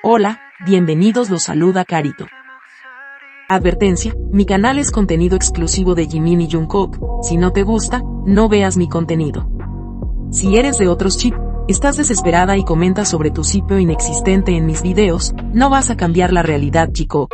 Hola, bienvenidos, los saluda Carito. Advertencia, mi canal es contenido exclusivo de Jimin y Jungkook, si no te gusta, no veas mi contenido. Si eres de otros chip, estás desesperada y comentas sobre tu sitio inexistente en mis videos, no vas a cambiar la realidad, chico.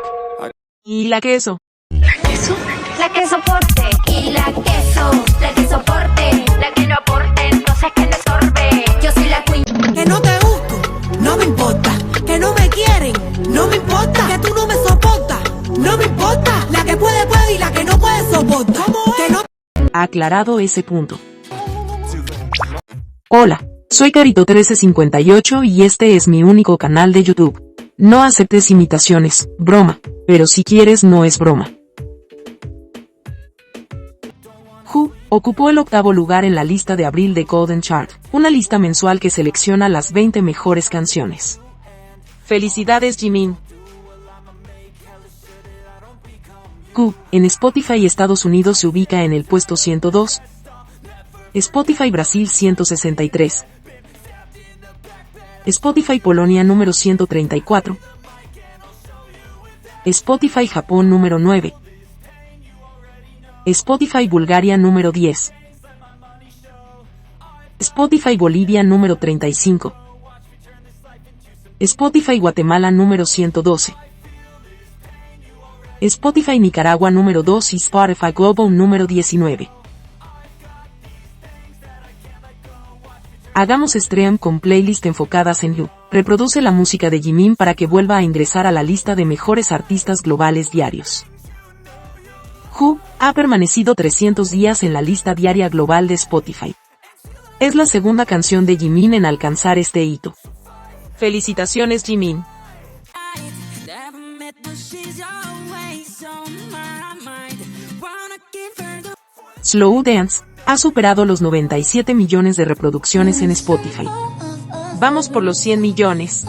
¿Y la queso? ¿La queso? La que soporte. Y la que soporte. La que no aporte, entonces que le sorbe. Yo soy la queen. Que no te busco, no me importa. Que no me quieren, no me importa. Que tú no me soportas, no me importa. La que puede, puede y la que no puede soporta. Que no... Aclarado ese punto. Hola, soy Carito1358 y este es mi único canal de YouTube. No aceptes imitaciones, broma, pero si quieres no es broma. Who ocupó el 8º lugar en la lista de abril de Golden Chart, una lista mensual que selecciona las 20 mejores canciones. ¡Felicidades, Jimin! Who, en Spotify Estados Unidos se ubica en el puesto 102, Spotify Brasil 163, Spotify Polonia número 134, Spotify Japón número 9, Spotify Bulgaria número 10, Spotify Bolivia número 35, Spotify Guatemala número 112, Spotify Nicaragua número 2 y Spotify Global número 19. Hagamos stream con playlists enfocadas en You. Reproduce la música de Jimin para que vuelva a ingresar a la lista de mejores artistas globales diarios. Who ha permanecido 300 días en la lista diaria global de Spotify. Es la segunda canción de Jimin en alcanzar este hito. ¡Felicitaciones, Jimin! Slow Dance ha superado los 97 millones de reproducciones en Spotify. Vamos por los 100 millones.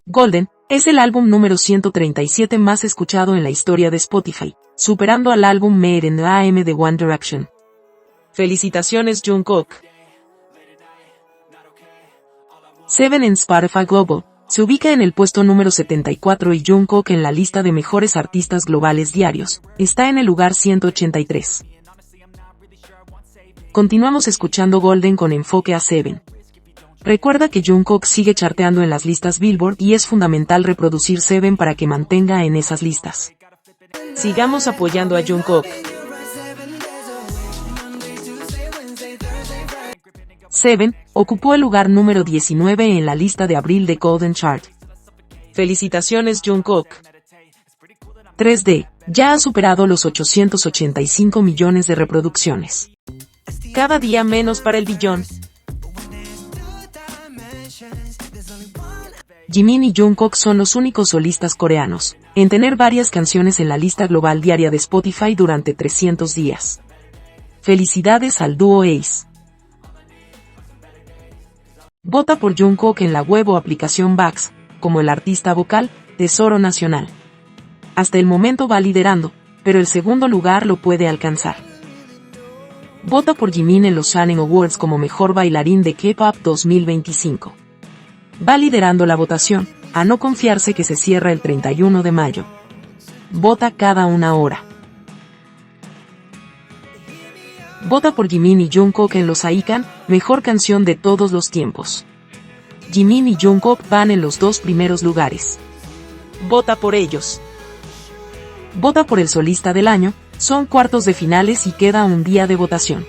Golden es el álbum número 137 más escuchado en la historia de Spotify, superando al álbum Made in the AM de One Direction. ¡Felicitaciones, Jungkook! Seven en Spotify Global se ubica en el puesto número 74 y Jungkook en la lista de mejores artistas globales diarios está en el lugar 183. Continuamos escuchando Golden con enfoque a Seven. Recuerda que Jungkook sigue charteando en las listas Billboard y es fundamental reproducir Seven para que mantenga en esas listas. Sigamos apoyando a Jungkook. Seven ocupó el lugar número 19 en la lista de abril de Golden Chart. ¡Felicitaciones, Jungkook! 3D ya ha superado los 885 millones de reproducciones. Cada día menos para el billón. Jimin y Jungkook son los únicos solistas coreanos en tener varias canciones en la lista global diaria de Spotify durante 300 días. Felicidades al dúo Ace. Vota por Jungkook en la web o aplicación VAX, como el artista vocal, Tesoro Nacional. Hasta el momento va liderando, pero el segundo lugar lo puede alcanzar. Vota por Jimin en los Shannon Awards como mejor bailarín de K-pop 2025. Va liderando la votación, a no confiarse que se cierra el 31 de mayo. Vota cada una hora. Vota por Jimin y Jungkook en los AICAN, mejor canción de todos los tiempos. Jimin y Jungkook van en los 2 primeros lugares. Vota por ellos. Vota por el solista del año, son cuartos de finales y queda un día de votación.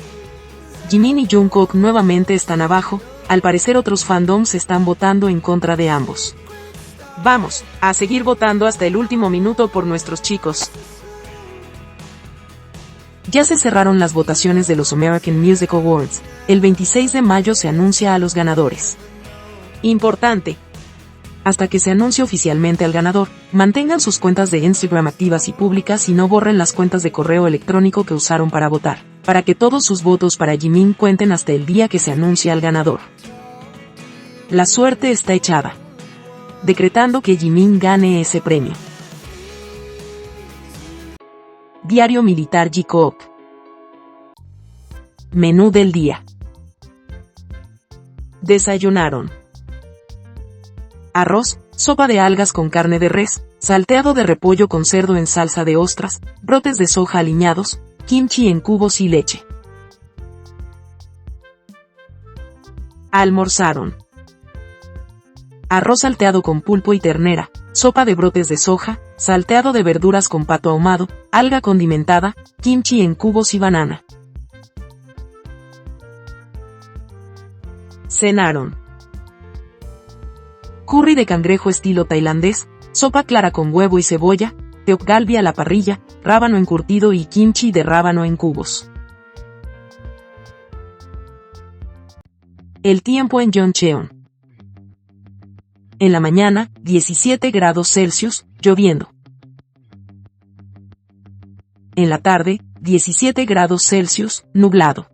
Jimin y Jungkook nuevamente están abajo, al parecer otros fandoms están votando en contra de ambos. Vamos, a seguir votando hasta el último minuto por nuestros chicos. Ya se cerraron las votaciones de los American Music Awards, el 26 de mayo se anuncia a los ganadores. Importante. Hasta que se anuncie oficialmente al ganador, mantengan sus cuentas de Instagram activas y públicas y no borren las cuentas de correo electrónico que usaron para votar, para que todos sus votos para Jimin cuenten hasta el día que se anuncie al ganador. La suerte está echada, decretando que Jimin gane ese premio. Diario Militar J-Coop. Menú del día. Desayunaron arroz, sopa de algas con carne de res, salteado de repollo con cerdo en salsa de ostras, brotes de soja aliñados, kimchi en cubos y leche. Almorzaron arroz salteado con pulpo y ternera, sopa de brotes de soja, salteado de verduras con pato ahumado, alga condimentada, kimchi en cubos y banana. Cenaron curry de cangrejo estilo tailandés, sopa clara con huevo y cebolla, teok galbi a la parrilla, rábano encurtido y kimchi de rábano en cubos. El tiempo en Yeoncheon. En la mañana, 17 grados Celsius, lloviendo. En la tarde, 17 grados Celsius, nublado.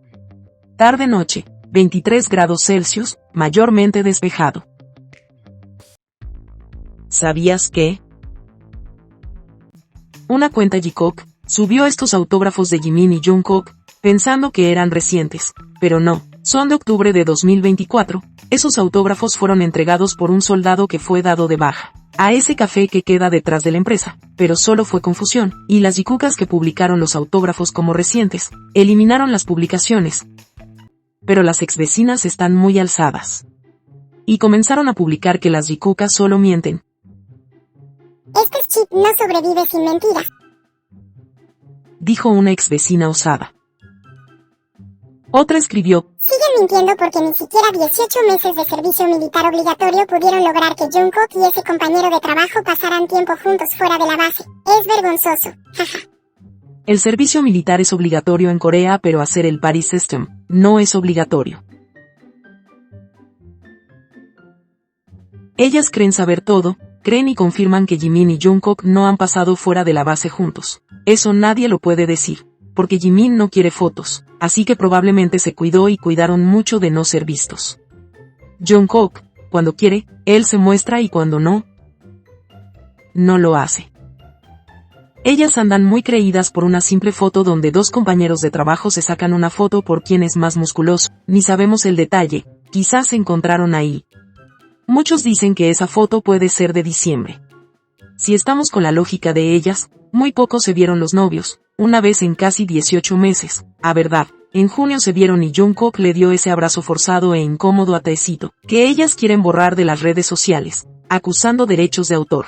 Tarde-noche, 23 grados Celsius, mayormente despejado. ¿Sabías que? Una cuenta Jikook subió estos autógrafos de Jimin y Jungkook, pensando que eran recientes, pero no, son de octubre de 2024, esos autógrafos fueron entregados por un soldado que fue dado de baja a ese café que queda detrás de la empresa, pero solo fue confusión, y las Jikookas que publicaron los autógrafos como recientes, eliminaron las publicaciones. Pero las exvecinas están muy alzadas. Y comenzaron a publicar que las Jikookas solo mienten. Este chip no sobrevive sin mentiras, dijo una exvecina osada. Otra escribió, siguen mintiendo porque ni siquiera 18 meses de servicio militar obligatorio pudieron lograr que Jungkook y ese compañero de trabajo pasaran tiempo juntos fuera de la base. Es vergonzoso, jaja. El servicio militar es obligatorio en Corea, pero hacer el buddy system no es obligatorio. Ellas creen saber todo, creen y confirman que Jimin y Jungkook no han pasado fuera de la base juntos. Eso nadie lo puede decir, porque Jimin no quiere fotos, así que probablemente se cuidó y cuidaron mucho de no ser vistos. Jungkook, cuando quiere, él se muestra y cuando no, no lo hace. Ellas andan muy creídas por una simple foto donde dos compañeros de trabajo se sacan una foto por quién es más musculoso, ni sabemos el detalle, quizás se encontraron ahí. Muchos dicen que esa foto puede ser de diciembre. Si estamos con la lógica de ellas, muy poco se vieron los novios, una vez en casi 18 meses, a verdad, en junio se vieron y Jungkook le dio ese abrazo forzado e incómodo a Taecito, que ellas quieren borrar de las redes sociales, acusando derechos de autor.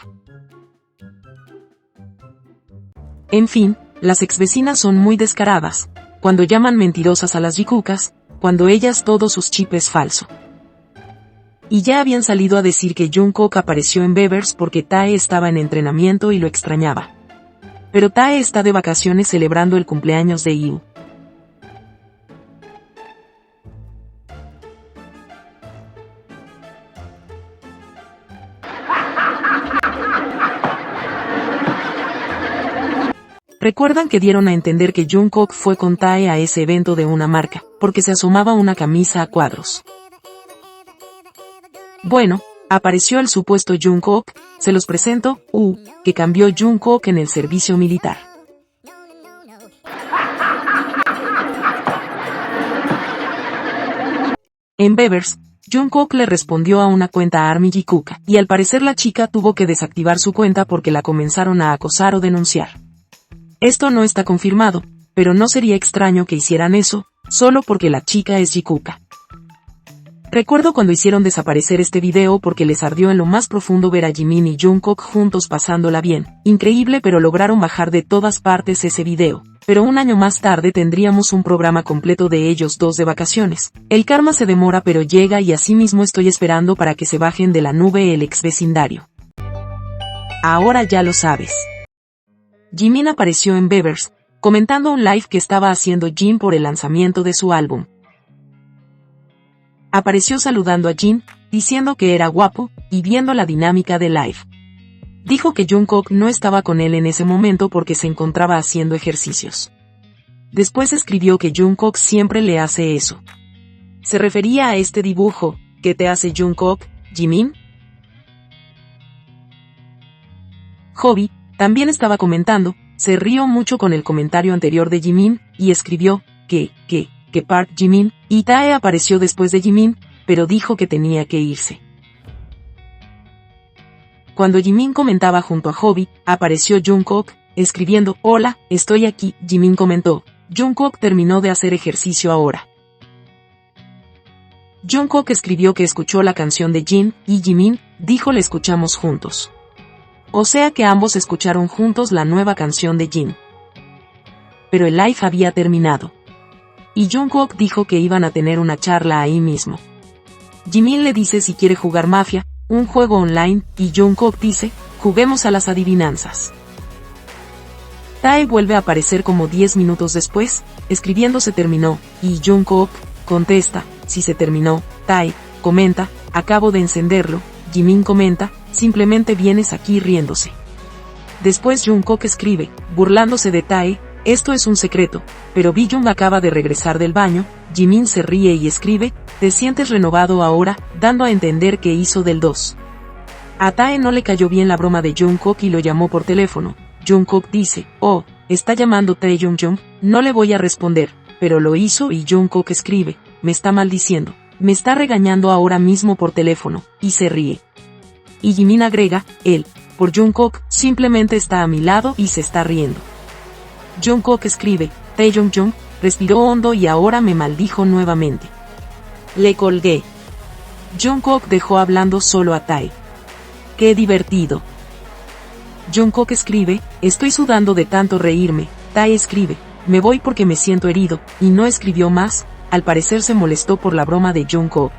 En fin, las exvecinas son muy descaradas, cuando llaman mentirosas a las Jikookas, cuando ellas todo sus chip es falso. Y ya habían salido a decir que Jungkook apareció en Beavers porque Tae estaba en entrenamiento y lo extrañaba. Pero Tae está de vacaciones celebrando el cumpleaños de IU. ¿Recuerdan que dieron a entender que Jungkook fue con Tae a ese evento de una marca, porque se asomaba una camisa a cuadros? Bueno, apareció el supuesto Jungkook, se los presento, que cambió Jungkook en el servicio militar. En Beavers, Jungkook le respondió a una cuenta ARMY Jikooka, y al parecer la chica tuvo que desactivar su cuenta porque la comenzaron a acosar o denunciar. Esto no está confirmado, pero no sería extraño que hicieran eso, solo porque la chica es Jikooka. Recuerdo cuando hicieron desaparecer este video porque les ardió en lo más profundo ver a Jimin y Jungkook juntos pasándola bien. Increíble, pero lograron bajar de todas partes ese video. Pero un año más tarde tendríamos un programa completo de ellos dos de vacaciones. El karma se demora pero llega y así mismo estoy esperando para que se bajen de la nube el ex vecindario. Ahora ya lo sabes. Jimin apareció en Beavers, comentando un live que estaba haciendo Jin por el lanzamiento de su álbum. Apareció saludando a Jin, diciendo que era guapo, y viendo la dinámica del live. Dijo que Jungkook no estaba con él en ese momento porque se encontraba haciendo ejercicios. Después escribió que Jungkook siempre le hace eso. ¿Se refería a este dibujo, que te hace Jungkook, Jimin? Hobby también estaba comentando, se rió mucho con el comentario anterior de Jimin, y escribió, que Park Jimin, y Tae apareció después de Jimin, pero dijo que tenía que irse. Cuando Jimin comentaba junto a Hobi, apareció Jungkook, escribiendo, «Hola, estoy aquí». Jimin comentó, «Jungkook terminó de hacer ejercicio ahora». Jungkook escribió que escuchó la canción de Jin, y Jimin dijo «la escuchamos juntos». O sea que ambos escucharon juntos la nueva canción de Jin. Pero el live había terminado. Y Jungkook dijo que iban a tener una charla ahí mismo. Jimin le dice si quiere jugar Mafia, un juego online, y Jungkook dice, juguemos a las adivinanzas. Tae vuelve a aparecer como 10 minutos después, escribiendo se terminó, y Jungkook contesta, si se terminó. Tae comenta, acabo de encenderlo. Jimin comenta, simplemente vienes aquí riéndose. Después Jungkook escribe, burlándose de Tae, esto es un secreto, pero Billung acaba de regresar del baño. Jimin se ríe y escribe, te sientes renovado ahora, dando a entender que hizo del 2. A Tae no le cayó bien la broma de Jungkook y lo llamó por teléfono. Jungkook dice, oh, está llamando Taeyong. No le voy a responder, pero lo hizo y Jungkook escribe, me está maldiciendo, me está regañando ahora mismo por teléfono, y se ríe. Y Jimin agrega, él, por Jungkook, simplemente está a mi lado y se está riendo. Jungkook escribe, Taeyong respiró hondo y ahora me maldijo nuevamente. Le colgué. Jungkook dejó hablando solo a Tae. ¡Qué divertido! Jungkook escribe, estoy sudando de tanto reírme. Tae escribe, me voy porque me siento herido, y no escribió más, al parecer se molestó por la broma de Jungkook.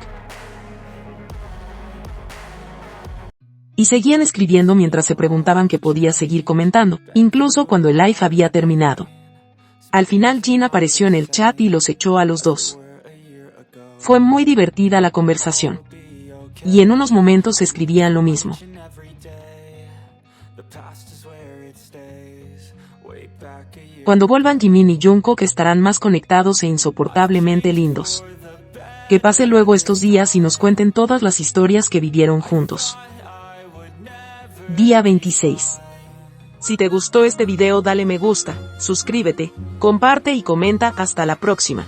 Y seguían escribiendo mientras se preguntaban qué podía seguir comentando, incluso cuando el live había terminado. Al final Jin apareció en el chat y los echó a los dos. Fue muy divertida la conversación. Y en unos momentos escribían lo mismo. Cuando vuelvan Jimin y Jungkook estarán más conectados e insoportablemente lindos. Que pase luego estos días y nos cuenten todas las historias que vivieron juntos. Día 26. Si te gustó este video dale me gusta, suscríbete, comparte y comenta. Hasta la próxima.